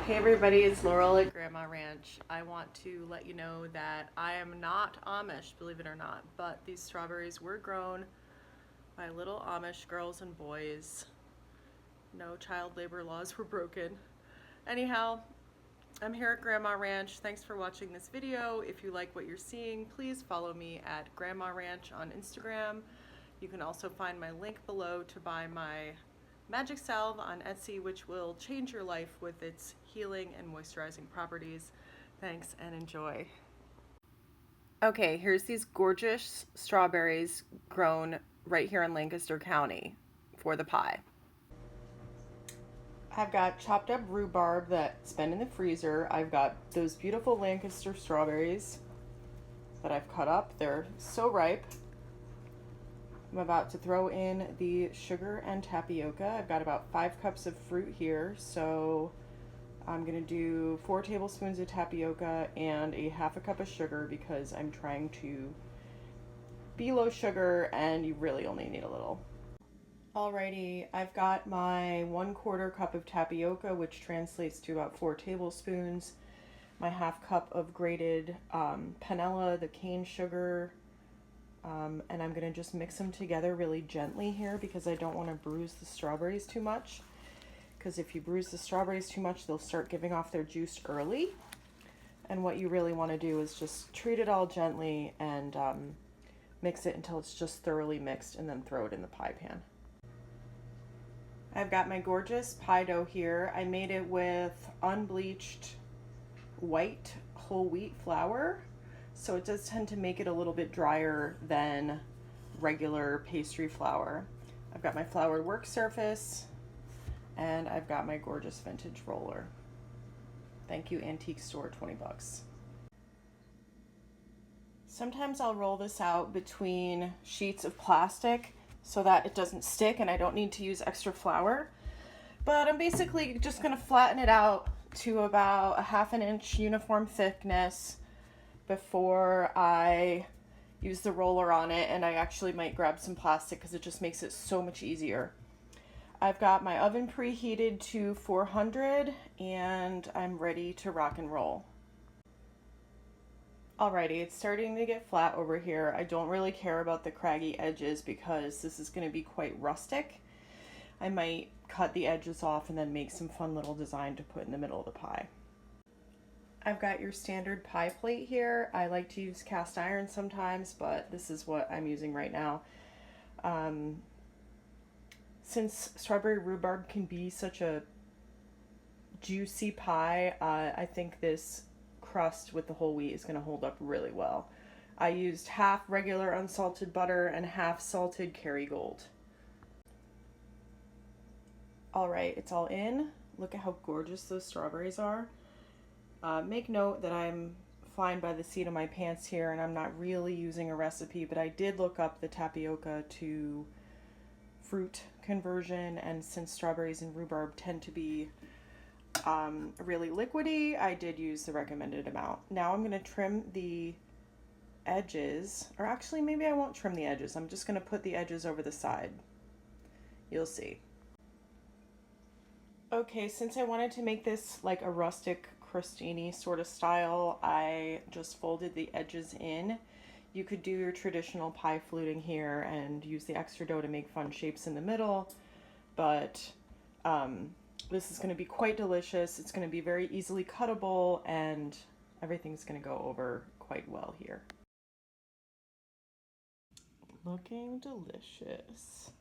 Hey everybody, it's Laurel at Grandma Ranch. I want to let you know that I am not Amish, believe it or not, but these strawberries were grown by little Amish girls and boys. No child labor laws were broken. Anyhow, I'm here at Grandma Ranch. Thanks for watching this video. If you like what you're seeing, please follow me at Grandma Ranch on Instagram. You can also find my link below to buy my magic salve on Etsy, which will change your life with its healing and moisturizing properties. Thanks and enjoy. Okay, here's these gorgeous strawberries grown right here in Lancaster County for the pie. I've got chopped up rhubarb that's been in the freezer. I've got those beautiful Lancaster strawberries that I've cut up. They're so ripe. I'm about to throw in the sugar and tapioca. I've got about 5 cups of fruit here, so I'm gonna do 4 tablespoons of tapioca and a half a cup of sugar because I'm trying to be low sugar and you really only need a little. Alrighty, I've got my 1/4 cup of tapioca, which translates to about 4 tablespoons, my half cup of grated panela, the cane sugar, and I'm going to just mix them together really gently here because I don't want to bruise the strawberries too much. Because if you bruise the strawberries too much, they'll start giving off their juice early. And what you really want to do is just treat it all gently and mix it until it's just thoroughly mixed and then throw it in the pie pan. I've got my gorgeous pie dough here. I made it with unbleached white whole wheat flour. So it does tend to make it a little bit drier than regular pastry flour. I've got my floured work surface and I've got my gorgeous vintage roller. Thank you, Antique Store, 20 bucks. Sometimes I'll roll this out between sheets of plastic so that it doesn't stick and I don't need to use extra flour. But I'm basically just gonna flatten it out to about a 1/2 inch uniform thickness before I use the roller on it, and I actually might grab some plastic because it just makes it so much easier. I've got my oven preheated to 400 and I'm ready to rock and roll. Alrighty, it's starting to get flat over here. I don't really care about the craggy edges because this is going to be quite rustic. I might cut the edges off and then make some fun little design to put in the middle of the pie. I've got your standard pie plate here. I like to use cast iron sometimes, but this is what I'm using right now. Since strawberry rhubarb can be such a juicy pie, I think this crust with the whole wheat is going to hold up really well. I used half regular unsalted butter and half salted Kerrygold. All right, it's all in. Look at how gorgeous those strawberries are. Make note that I'm flying by the seat of my pants here and I'm not really using a recipe, but I did look up the tapioca to fruit conversion, and since strawberries and rhubarb tend to be really liquidy, I did use the recommended amount. Now I'm going to trim the edges, or actually maybe I won't trim the edges. I'm just going to put the edges over the side. You'll see. Okay, since I wanted to make this like a rustic crostini sort of style, I just folded the edges in. You could do your traditional pie fluting here and use the extra dough to make fun shapes in the middle, but this is going to be quite delicious. It's going to be very easily cuttable and everything's going to go over quite well here. Looking delicious.